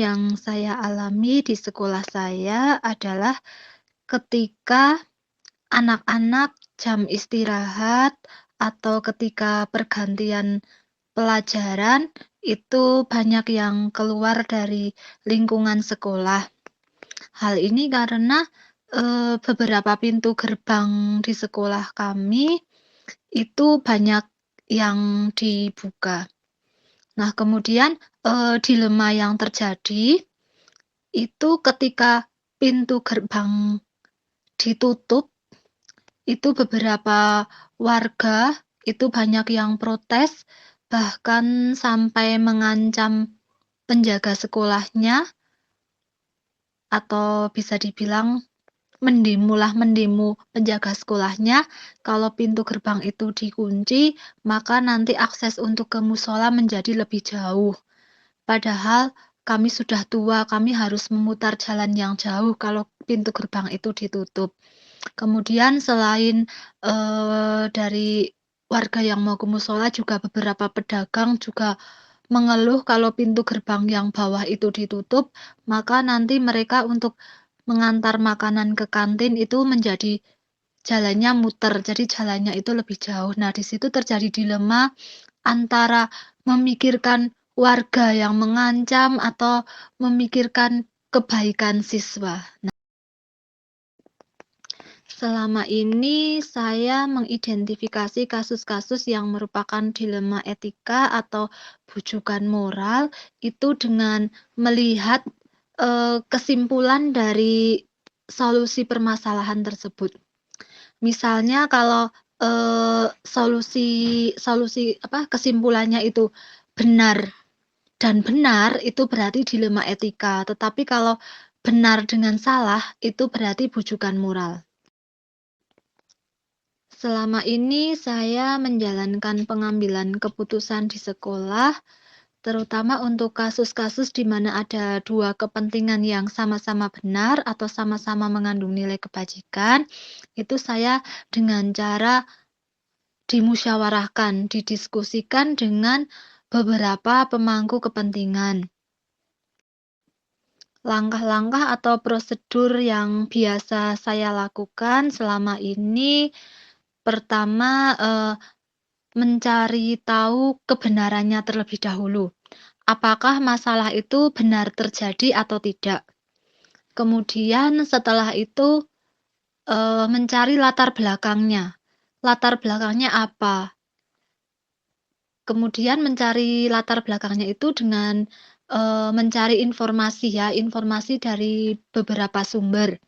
yang saya alami di sekolah saya adalah ketika anak-anak jam istirahat atau ketika pergantian pelajaran, itu banyak yang keluar dari lingkungan sekolah. Hal ini karena, beberapa pintu gerbang di sekolah kami itu banyak yang dibuka. Nah, kemudian, dilema yang terjadi itu ketika pintu gerbang ditutup, itu beberapa warga itu banyak yang protes, bahkan sampai mengancam penjaga sekolahnya atau bisa dibilang mendemo penjaga sekolahnya, kalau pintu gerbang itu dikunci, maka nanti akses untuk ke musola menjadi lebih jauh. Padahal kami sudah tua, kami harus memutar jalan yang jauh kalau pintu gerbang itu ditutup. Kemudian selain, dari warga yang mau ke musola juga beberapa pedagang juga mengeluh kalau pintu gerbang yang bawah itu ditutup, maka nanti mereka untuk mengantar makanan ke kantin itu menjadi jalannya muter, jadi jalannya itu lebih jauh. Nah, di situ terjadi dilema antara memikirkan warga yang mengancam atau memikirkan kebaikan siswa. Selama ini saya mengidentifikasi kasus-kasus yang merupakan dilema etika atau bujukan moral itu dengan melihat, kesimpulan dari solusi permasalahan tersebut. Misalnya kalau, solusi solusi apa, kesimpulannya itu benar dan benar, itu berarti dilema etika, tetapi kalau benar dengan salah, itu berarti bujukan moral. Selama ini saya menjalankan pengambilan keputusan di sekolah, terutama untuk kasus-kasus di mana ada dua kepentingan yang sama-sama benar atau sama-sama mengandung nilai kebajikan, itu saya dengan cara dimusyawarahkan, didiskusikan dengan beberapa pemangku kepentingan. Langkah-langkah atau prosedur yang biasa saya lakukan selama ini, pertama, mencari tahu kebenarannya terlebih dahulu. Apakah masalah itu benar terjadi atau tidak? Kemudian setelah itu, mencari latar belakangnya. Latar belakangnya apa? Kemudian mencari latar belakangnya itu dengan, mencari informasi ya, informasi dari beberapa sumber.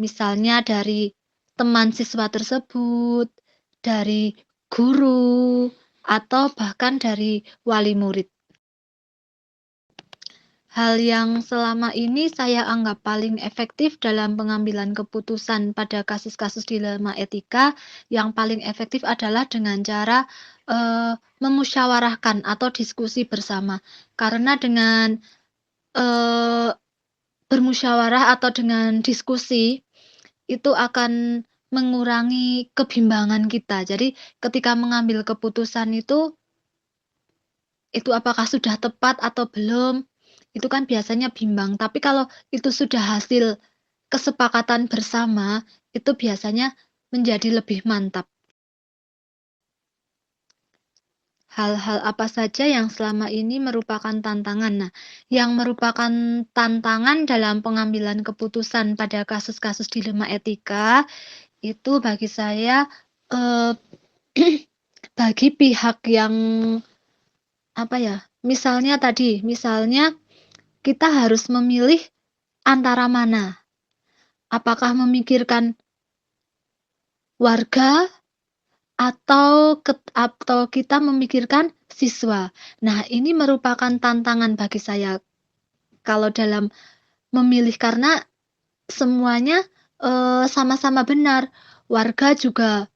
Misalnya dari teman siswa tersebut, dari guru, atau bahkan dari wali murid. Hal yang selama ini saya anggap paling efektif dalam pengambilan keputusan pada kasus-kasus dilema etika, yang paling efektif adalah dengan cara, memusyawarahkan atau diskusi bersama. Karena dengan, eee, bermusyawarah atau dengan diskusi, itu akan mengurangi kebimbangan kita. Jadi ketika mengambil keputusan itu apakah sudah tepat atau belum, itu kan biasanya bimbang. Tapi kalau itu sudah hasil kesepakatan bersama, itu biasanya menjadi lebih mantap. Hal-hal apa saja yang selama ini merupakan tantangan? Nah, yang merupakan tantangan dalam pengambilan keputusan pada kasus-kasus dilema etika, itu bagi saya, eee, bagi pihak yang, apa ya, misalnya kita harus memilih antara mana, apakah memikirkan warga atau kita memikirkan siswa. Nah, ini merupakan tantangan bagi saya kalau dalam memilih karena semuanya, sama-sama benar. Warga juga,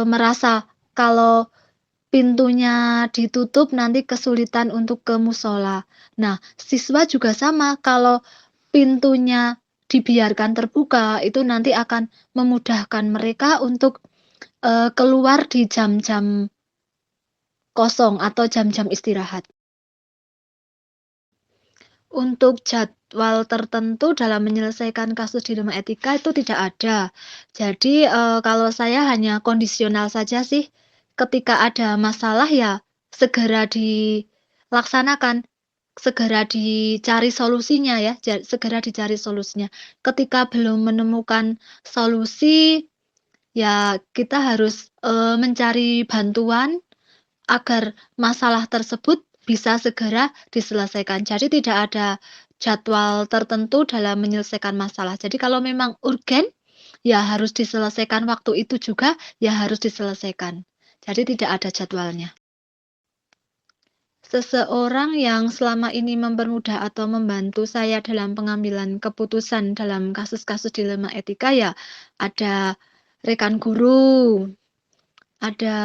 merasa kalau pintunya ditutup nanti kesulitan untuk ke musola. Nah, siswa juga sama, kalau pintunya dibiarkan terbuka, itu nanti akan memudahkan mereka untuk, keluar di jam-jam kosong atau jam-jam istirahat. Untuk jadwal tertentu dalam menyelesaikan kasus dilema etika itu tidak ada. Jadi, kalau saya hanya kondisional saja sih, ketika ada masalah ya segera dilaksanakan, segera dicari solusinya ya, segera dicari solusinya. Ketika belum menemukan solusi, ya kita harus, mencari bantuan agar masalah tersebut bisa segera diselesaikan. Jadi tidak ada jadwal tertentu dalam menyelesaikan masalah. Jadi kalau memang urgen, ya harus diselesaikan waktu itu juga, ya harus diselesaikan. Jadi tidak ada jadwalnya. Seseorang yang selama ini mempermudah atau membantu saya dalam pengambilan keputusan dalam kasus-kasus dilema etika ya ada rekan guru, ada,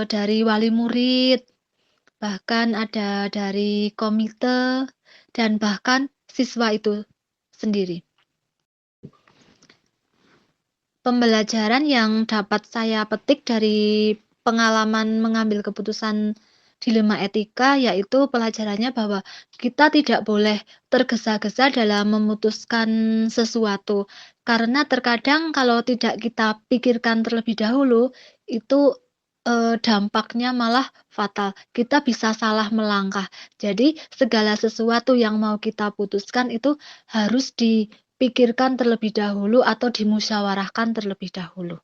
dari wali murid, bahkan ada dari komite, dan bahkan siswa itu sendiri. Pembelajaran yang dapat saya petik dari pengalaman mengambil keputusan dilema etika, yaitu pelajarannya bahwa kita tidak boleh tergesa-gesa dalam memutuskan sesuatu. Karena terkadang kalau tidak kita pikirkan terlebih dahulu, itu, dampaknya malah fatal. Kita bisa salah melangkah. Jadi segala sesuatu yang mau kita putuskan itu harus pikirkan terlebih dahulu atau dimusyawarahkan terlebih dahulu.